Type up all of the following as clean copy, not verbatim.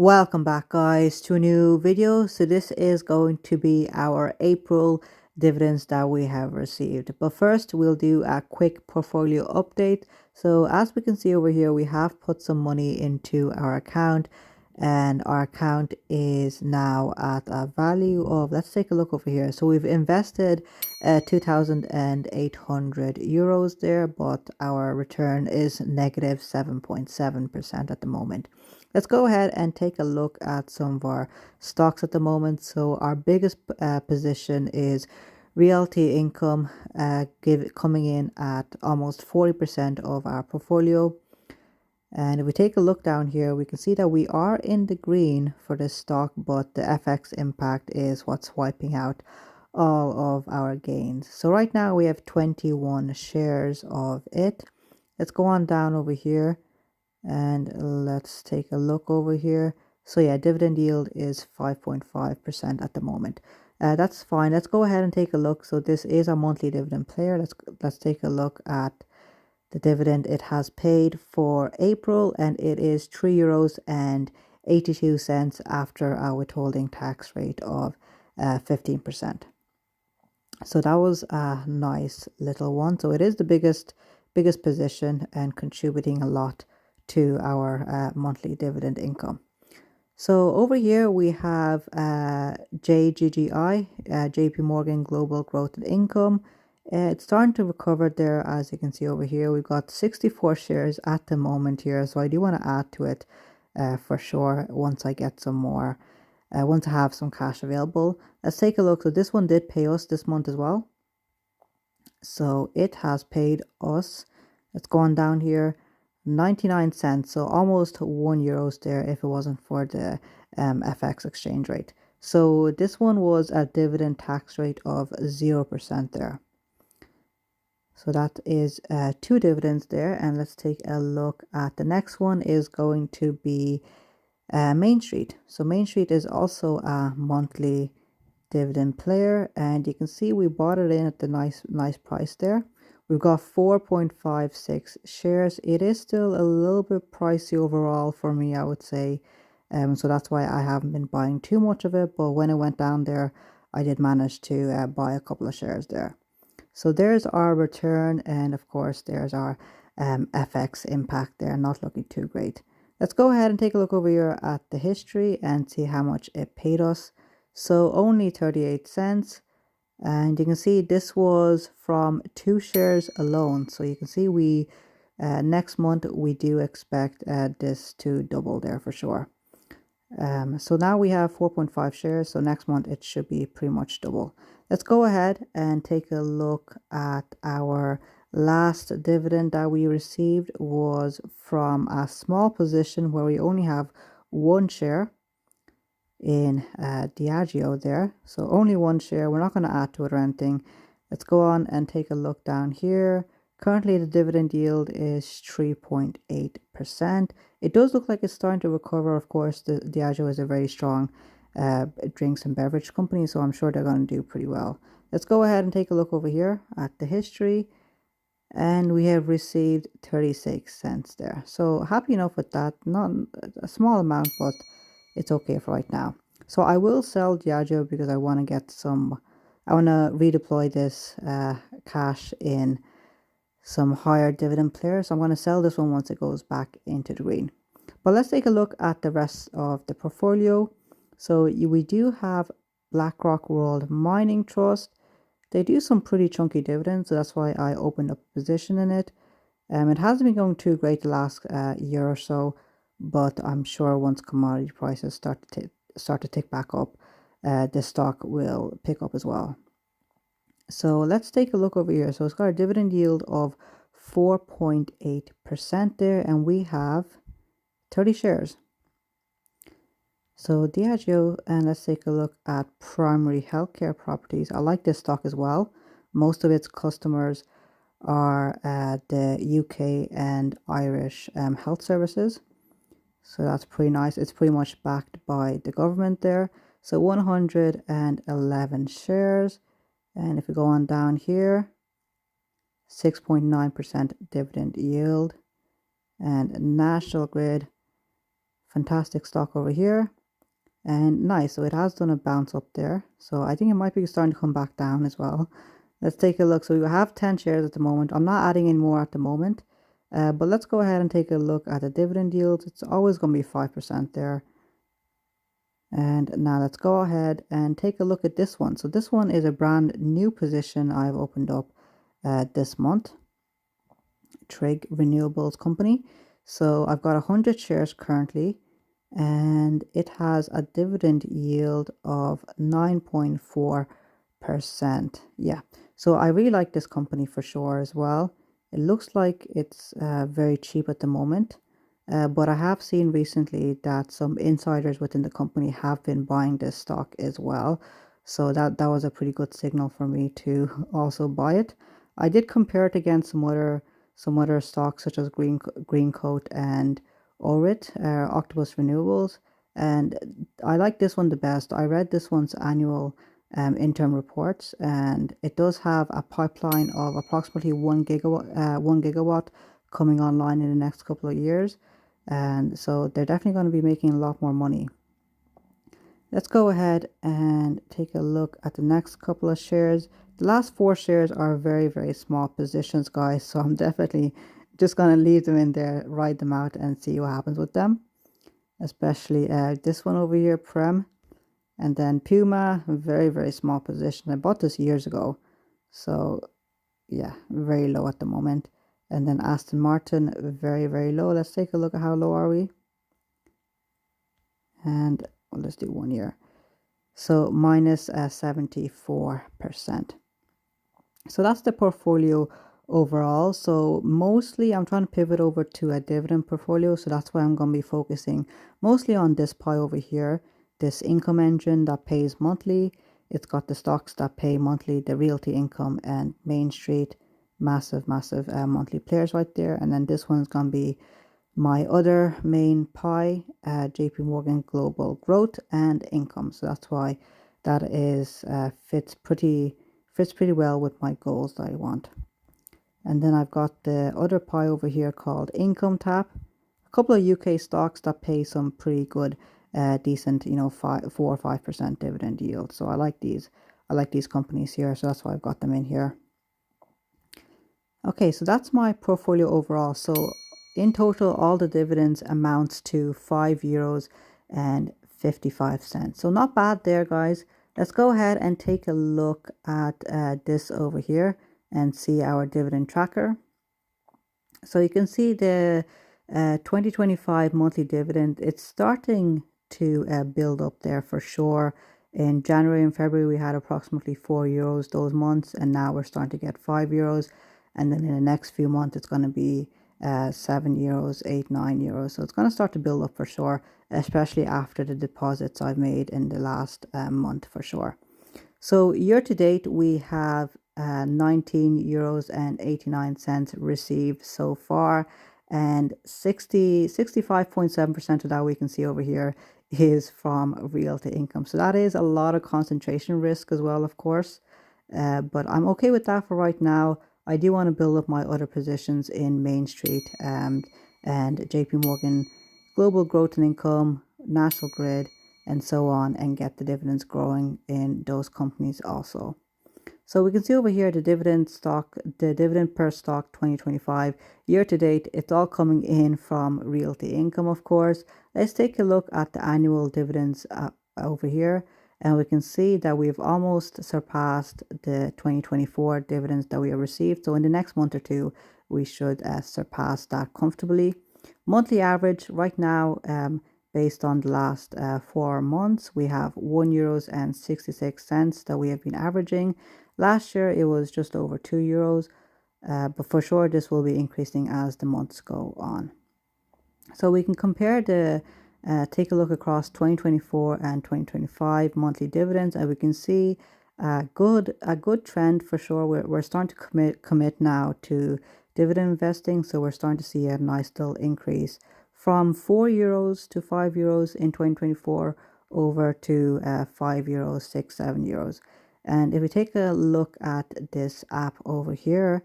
Welcome back, guys, to a new video. So this is going to be our April dividends that we have received. But first, we'll do a quick portfolio update. So as we can see over here, we have put some money into our account, and our account is now at a value of, let's take a look over here. So we've invested 2,800 euros there, but our return is negative 7.7% at the moment. Let's go ahead and take a look at some of our stocks at the moment. So our biggest position is Realty Income, coming in at almost 40% of our portfolio. And if we take a look down here, we can see that we are in the green for this stock, but the FX impact is what's wiping out all of our gains. So right now we have 21 shares of it. Let's go on down over here and let's take a look over here. So yeah, dividend yield is 5.5% at the moment. That's fine. Let's go ahead and take a look. So this is a monthly dividend player. Let's take a look at the dividend it has paid for April, and it is €3.82 after our withholding tax rate of 15%. So that was a nice little one. So it is the biggest position and contributing a lot to our monthly dividend income. So over here we have JGGI, JP Morgan Global Growth and Income. It's starting to recover there, as you can see over here. We've got 64 shares at the moment here, so I do want to add to it for sure once I get some more, once I have some cash available. Let's take a look. So this one did pay us this month as well. So it has paid us, let's go on down here, 99 cents, so almost €1 there if it wasn't for the FX exchange rate. So this one was a dividend tax rate of 0% there. So that is two dividends there, and let's take a look at the next one is going to be Main Street. So Main Street is also a monthly dividend player, and you can see we bought it in at the nice price there. We've got 4.56 shares. It is still a little bit pricey overall for me, I would say. So that's why I haven't been buying too much of it. But when it went down there, I did manage to buy a couple of shares there. So there's our return, and of course there's our FX impact there. Not looking too great. Let's go ahead and take a look over here at the history and see how much it paid us. So only 38 cents. And you can see this was from 2 shares alone. So you can see we next month we do expect this to double there for sure. So now we have 4.5 shares. So next month it should be pretty much double. Let's go ahead and take a look at our last dividend that we received was from a small position where we only have 1 share in Diageo there. So only 1 share. We're not going to add to it or anything. Let's go on and take a look down here. Currently the dividend yield is 3.8%. It does look like it's starting to recover. Of course, the Diageo is a very strong drinks and beverage company, so I'm sure they're going to do pretty well. Let's go ahead and take a look over here at the history, and we have received 36 cents there. So happy enough with that. Not a small amount, but it's okay for right now. So I will sell Diageo because I want to get some, I want to redeploy this cash in some higher dividend players. So I'm going to sell this one once it goes back into the green. But let's take a look at the rest of the portfolio. So we do have BlackRock World Mining Trust. They do some pretty chunky dividends, so that's why I opened up a position in it. It hasn't been going too great the last year or so, but I'm sure once commodity prices start to tick back up, the stock will pick up as well. So let's take a look over here. So it's got a dividend yield of 4.8% there, and we have 30 shares. So Diageo, and let's take a look at Primary Healthcare Properties. I like this stock as well. Most of its customers are the UK and Irish health services. So that's pretty nice. It's pretty much backed by the government there. So 111 shares. And if we go on down here, 6.9% dividend yield. And National Grid, Fantastic stock over here. And nice, so it has done a bounce up there. So I think it might be starting to come back down as well. Let's take a look. So we have 10 shares at the moment. I'm not adding any more at the moment. But let's go ahead and take a look at the dividend yield. It's always going to be 5% there. And now let's go ahead and take a look at this one. So this one is a brand new position I've opened up this month. Trig Renewables Company. So I've got 100 shares currently, and it has a dividend yield of 9.4%. Yeah, so I really like this company for sure as well. It looks like it's very cheap at the moment, but I have seen recently that some insiders within the company have been buying this stock as well. So that was a pretty good signal for me to also buy it. I did compare it against some other stocks such as Greencoat and Orit, Octopus Renewables, and I like this one the best. I read this one's annual interim reports, and it does have a pipeline of approximately 1 gigawatt coming online in the next couple of years, and so they're definitely going to be making a lot more money. Let's go ahead and take a look at the next couple of shares. The last 4 shares are very, very small positions, guys, so I'm definitely just going to leave them in there, ride them out, and see what happens with them. Especially this one over here, Prem. And then Puma, very, very small position. I bought this years ago, so yeah, very low at the moment. And then Aston Martin, very, very low. Let's take a look at how low are we. And well, let's do 1 year. So minus 74%. So that's the portfolio overall. So mostly I'm trying to pivot over to a dividend portfolio. So that's why I'm going to be focusing mostly on this pie over here, this income engine that pays monthly. It's got the stocks that pay monthly, the Realty Income and Main Street, massive monthly players right there. And then this one's going to be my other main pie, JP Morgan Global Growth and Income. So that's why that is fits pretty well with my goals that I want. And then I've got the other pie over here called Income Tap, a couple of UK stocks that pay some pretty good, decent, 4 or 5% dividend yield. So I like these companies here. So that's why I've got them in here. Okay, so that's my portfolio overall. So in total, all the dividends amounts to €5.55. So not bad there, guys. Let's go ahead and take a look at this over here and see our dividend tracker. So you can see the 2025 monthly dividend. It's starting to build up there for sure. In January and February, we had approximately €4 those months, and now we're starting to get €5. And then in the next few months, it's going to be €7, 8, €9. So it's going to start to build up for sure, especially after the deposits I've made in the last month for sure. So year to date, we have €19.89 received so far, and 65.7% of that we can see over here is from Realty Income. So that is a lot of concentration risk as well, of course, but I'm okay with that for right now. I do want to build up my other positions in Main Street and JP Morgan Global Growth and Income, National Grid, and so on, and get the dividends growing in those companies also. So we can see over here the dividend per stock 2025 year to date. It's all coming in from Realty Income, of course. Let's take a look at the annual dividends over here, and we can see that we've almost surpassed the 2024 dividends that we have received. So in the next month or two, we should surpass that comfortably. Monthly average right now, based on the last 4 months, we have €1.66 that we have been averaging. Last year it was just over €2, but for sure this will be increasing as the months go on. So we can compare take a look across 2024 and 2025 monthly dividends, and we can see a good trend for sure. We're starting to commit now to dividend investing, so we're starting to see a nice little increase from €4 to €5 in 2024 over to €5, 6, €7. And if we take a look at this app over here,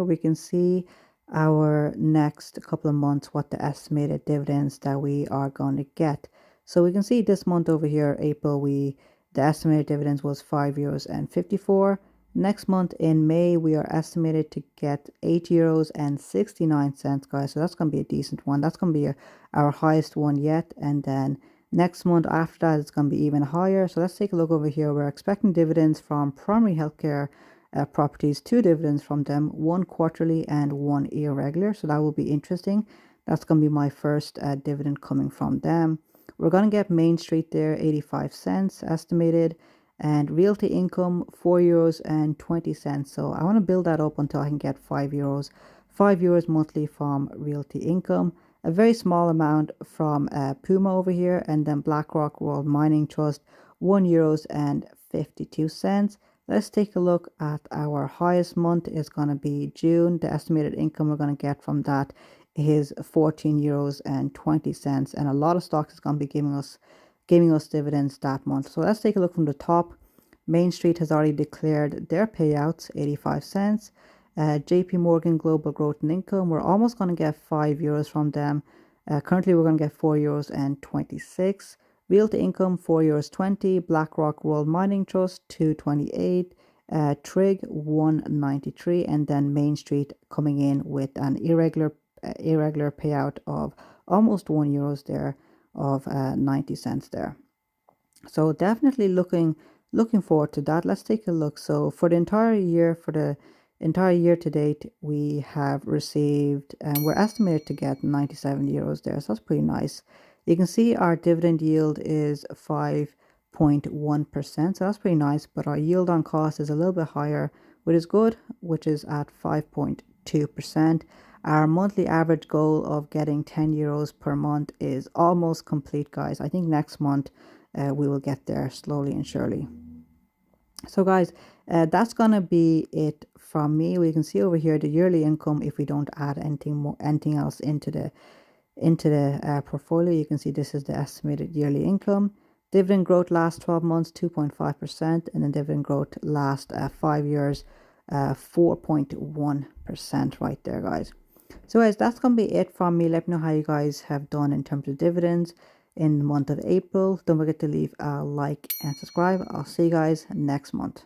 we can see our next couple of months what the estimated dividends that we are going to get. So we can see this month over here, April, the estimated dividends was €5.54. Next month in May, we are estimated to get €8.69, guys. So that's going to be a decent one. That's going to be our highest one yet. And then next month after that, it's going to be even higher. So let's take a look over here. We're expecting dividends from primary healthcare properties, two dividends from them, one quarterly and one irregular. So that will be interesting. That's going to be my first dividend coming from them. We're going to get Main Street there, 85 cents estimated, and Realty Income, €4.20. So I want to build that up until I can get €5. €5 monthly from Realty Income. A very small amount from Puma over here, and then BlackRock World Mining Trust, €1.52. Let's take a look at our highest month is going to be June. The estimated income we're going to get from that is €14.20, and a lot of stocks is going to be giving us dividends that month. So let's take a look from the top. Main Street has already declared their payouts, 85 cents. JP Morgan Global Growth and Income, we're almost going to get €5 from them. Currently, we're going to get €4.26. Realty Income, €4.20. BlackRock World Mining Trust, $2.28. Trig, $1.93. And then Main Street coming in with an irregular payout of almost €1 there, of 90 cents there. So definitely looking forward to that. Let's take a look. So for the entire year, to date, we have received, and we're estimated to get €97 there. So that's pretty nice. You can see our dividend yield is 5.1%. So that's pretty nice. But our yield on cost is a little bit higher, which is good, which is at 5.2%. Our monthly average goal of getting €10 per month is almost complete, guys. I think next month we will get there slowly and surely. So guys, that's gonna be it from me. We can see over here the yearly income if we don't add anything else into the portfolio. You can see this is the estimated yearly income. Dividend growth last 12 months 2.5%, and then dividend growth last 5 years 4.1% right there, guys. So guys, that's gonna be it from me. Let me know how you guys have done in terms of dividends in the month of April. Don't forget to leave a like and subscribe. I'll see you guys next month.